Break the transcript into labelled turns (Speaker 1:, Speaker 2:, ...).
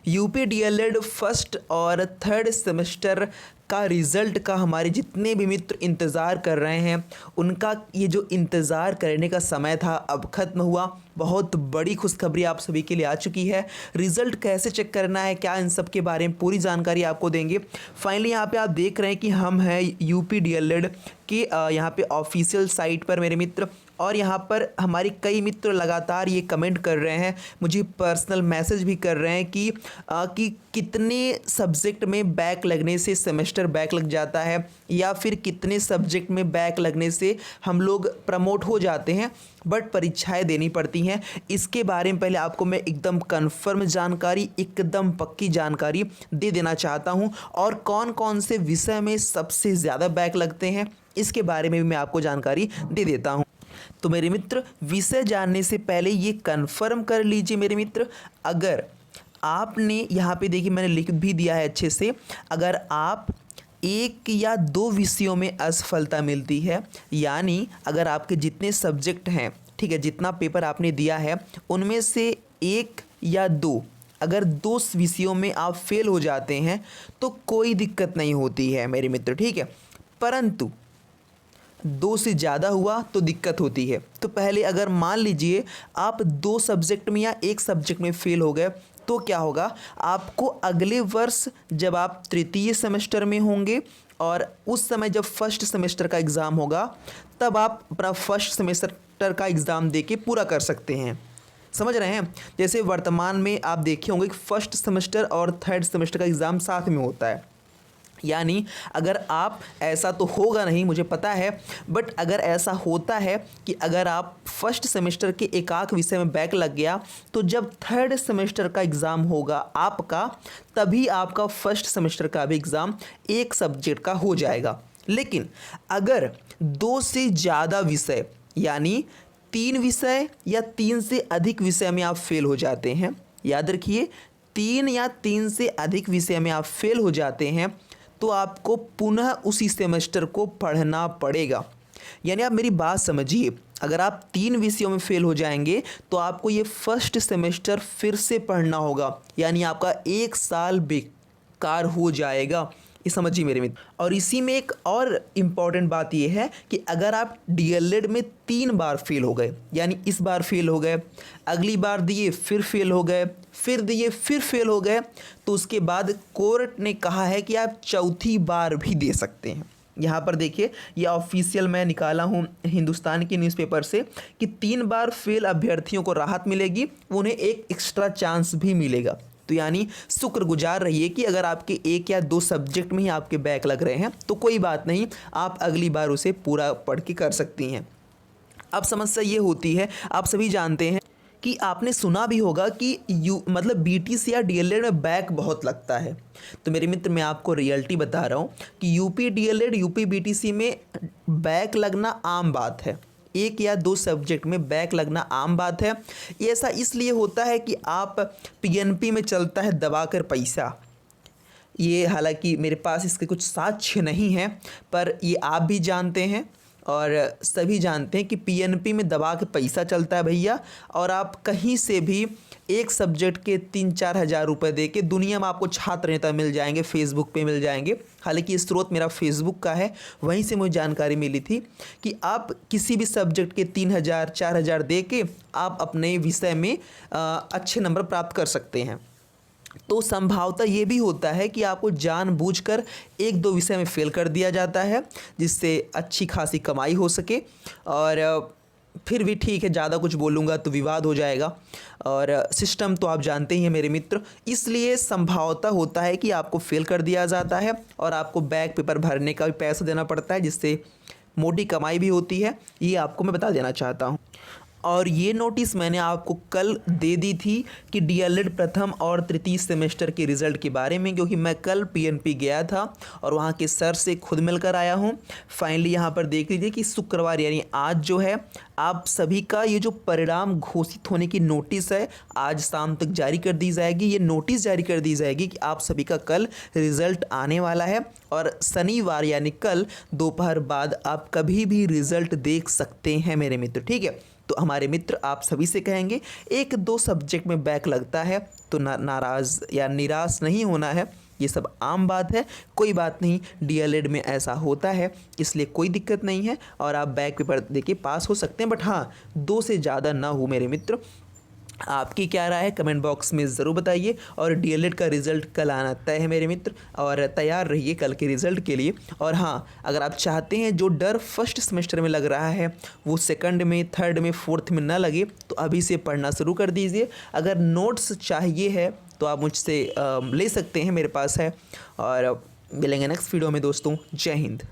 Speaker 1: UP DElEd first और third semester का result का हमारे जितने भी मित्र इंतज़ार कर रहे हैं उनका ये जो इंतज़ार करने का समय था अब ख़त्म हुआ। बहुत बड़ी खुशखबरी आप सभी के लिए आ चुकी है। रिज़ल्ट कैसे चेक करना है, क्या इन सब के बारे में पूरी जानकारी आपको देंगे। फाइनली यहाँ पे आप देख रहे हैं कि हम हैं यूपी डीएलएड के यहाँ पे ऑफिशियल साइट पर मेरे मित्र, और यहाँ पर हमारे कई मित्र लगातार ये कमेंट कर रहे हैं, मुझे पर्सनल मैसेज भी कर रहे हैं कि कितने सब्जेक्ट में बैक लगने से सेमेस्टर बैक लग जाता है या फिर कितने सब्जेक्ट में बैक लगने से हम लोग प्रमोट हो जाते हैं बट परीक्षाएं देनी पड़ती हैं। इसके बारे में पहले आपको मैं एकदम कंफर्म जानकारी, एकदम पक्की जानकारी दे देना चाहता हूं, और कौन कौन से विषय में सबसे ज़्यादा बैक लगते हैं इसके बारे में भी मैं आपको जानकारी दे देता हूं। तो मेरे मित्र, विषय जानने से पहले ये कंफर्म कर लीजिए मेरे मित्र, अगर आपने यहाँ पे देखिए मैंने लिख भी दिया है अच्छे से, अगर आप एक या दो विषयों में असफलता मिलती है, यानी अगर आपके जितने सब्जेक्ट हैं, ठीक है, जितना पेपर आपने दिया है उनमें से एक या दो, अगर दो विषयों में आप फेल हो जाते हैं तो कोई दिक्कत नहीं होती है मेरे मित्र, ठीक है। परंतु दो से ज़्यादा हुआ तो दिक्कत होती है। तो पहले अगर मान लीजिए आप दो सब्जेक्ट में या एक सब्जेक्ट में फेल हो गए तो क्या होगा, आपको अगले वर्ष जब आप तृतीय सेमेस्टर में होंगे और उस समय जब फर्स्ट सेमेस्टर का एग्ज़ाम होगा तब आप अपना फर्स्ट सेमेस्टर का एग्ज़ाम दे के पूरा कर सकते हैं। समझ रहे हैं? जैसे वर्तमान में आप देखे होंगे कि फर्स्ट सेमेस्टर और थर्ड सेमेस्टर का एग्ज़ाम साथ में होता है, यानी अगर आप, ऐसा तो होगा नहीं मुझे पता है, बट अगर ऐसा होता है कि अगर आप फर्स्ट सेमेस्टर के एकाक विषय में बैक लग गया तो जब थर्ड सेमेस्टर का एग्ज़ाम होगा आपका, तभी आपका फर्स्ट सेमेस्टर का भी एग्ज़ाम एक सब्जेक्ट का हो जाएगा। लेकिन अगर दो से ज़्यादा विषय यानी तीन विषय या तीन से अधिक विषय में आप फेल हो जाते हैं, याद रखिए, तीन या तीन से अधिक विषय में आप फेल हो जाते हैं तो आपको पुनः उसी सेमेस्टर को पढ़ना पड़ेगा। यानी आप मेरी बात समझिए, अगर आप तीन विषयों में फेल हो जाएंगे तो आपको ये फर्स्ट सेमेस्टर फिर से पढ़ना होगा, यानी आपका एक साल बेकार हो जाएगा, ये समझिए मेरे मित्र। और इसी में एक और इम्पॉर्टेंट बात ये है कि अगर आप डीएलएड में 3 बार फेल हो गए, यानी इस बार फेल हो गए, अगली बार दिए फिर फेल हो गए, फिर दिए फिर फेल हो गए, तो उसके बाद कोर्ट ने कहा है कि आप चौथी बार भी दे सकते हैं। यहाँ पर देखिए, ये ऑफिशियल मैं निकाला हूँ हिंदुस्तान की न्यूज़पेपर से कि 3 बार फेल अभ्यर्थियों को राहत मिलेगी, उन्हें एक एक्स्ट्रा चांस भी मिलेगा। तो यानी शुक्रगुजार रहिए कि अगर आपके एक या दो सब्जेक्ट में ही आपके बैक लग रहे हैं तो कोई बात नहीं, आप अगली बार उसे पूरा पढ़ के कर सकती हैं। अब समस्या ये होती है, आप सभी जानते हैं कि आपने सुना भी होगा कि मतलब बीटीसी या डीएलएड में बैक बहुत लगता है। तो मेरे मित्र, मैं आपको रियलिटी बता रहा हूँ कि यूपी डीएलएड यूपी बीटीसी में बैक लगना आम बात है, एक या दो सब्जेक्ट में बैक लगना आम बात है। ये ऐसा इसलिए होता है कि आप पीएनपी में चलता है दबाकर पैसा। ये हालांकि मेरे पास इसके कुछ साक्ष्य नहीं हैं, पर ये आप भी जानते हैं और सभी जानते हैं कि पीएनपी में दबा के पैसा चलता है भैया, और आप कहीं से भी एक सब्जेक्ट के 3-4 हज़ार रुपये दे के दुनिया में आपको छात्र नेता मिल जाएंगे, फेसबुक पे मिल जाएंगे। हालांकि ये स्रोत मेरा फेसबुक का है, वहीं से मुझे जानकारी मिली थी कि आप किसी भी सब्जेक्ट के 3,000-4,000 दे के आप अपने विषय में अच्छे नंबर प्राप्त कर सकते हैं। तो संभावता ये भी होता है कि आपको जानबूझकर एक दो विषय में फेल कर दिया जाता है जिससे अच्छी खासी कमाई हो सके, और फिर भी ठीक है, ज़्यादा कुछ बोलूँगा तो विवाद हो जाएगा, और सिस्टम तो आप जानते ही हैं मेरे मित्र। इसलिए संभावता होता है कि आपको फेल कर दिया जाता है और आपको बैक पेपर भरने का भी पैसा देना पड़ता है, जिससे मोटी कमाई भी होती है। ये आपको मैं बता देना चाहता हूँ। और ये नोटिस मैंने आपको कल दे दी थी कि डीएलएड प्रथम और तृतीय सेमेस्टर के रिज़ल्ट के बारे में, क्योंकि मैं कल पीएनपी गया था और वहाँ के सर से खुद मिलकर आया हूँ। फाइनली यहाँ पर देख लीजिए कि शुक्रवार यानी आज जो है आप सभी का ये जो परिणाम घोषित होने की नोटिस है आज शाम तक जारी कर दी जाएगी। ये नोटिस जारी कर दी जाएगी कि आप सभी का कल रिज़ल्ट आने वाला है, और शनिवार यानी कल दोपहर बाद आप कभी भी रिज़ल्ट देख सकते हैं मेरे मित्र, ठीक है। तो हमारे मित्र आप सभी से कहेंगे, एक दो सब्जेक्ट में बैक लगता है तो नाराज़ या निराश नहीं होना है, ये सब आम बात है, कोई बात नहीं। डीएलएड में ऐसा होता है, इसलिए कोई दिक्कत नहीं है और आप बैक पेपर देके पास हो सकते हैं, बट हाँ 2 से ज़्यादा ना हो मेरे मित्र। आपकी क्या राय है कमेंट बॉक्स में ज़रूर बताइए। और डीएलएड का रिज़ल्ट कल आना तय है मेरे मित्र, और तैयार रहिए कल के रिज़ल्ट के लिए। और हाँ, अगर आप चाहते हैं जो डर फर्स्ट सेमेस्टर में लग रहा है वो सेकंड में, थर्ड में, फोर्थ में ना लगे, तो अभी से पढ़ना शुरू कर दीजिए। अगर नोट्स चाहिए है तो आप मुझसे ले सकते हैं, मेरे पास है। और मिलेंगे नेक्स्ट वीडियो में दोस्तों। जय हिंद।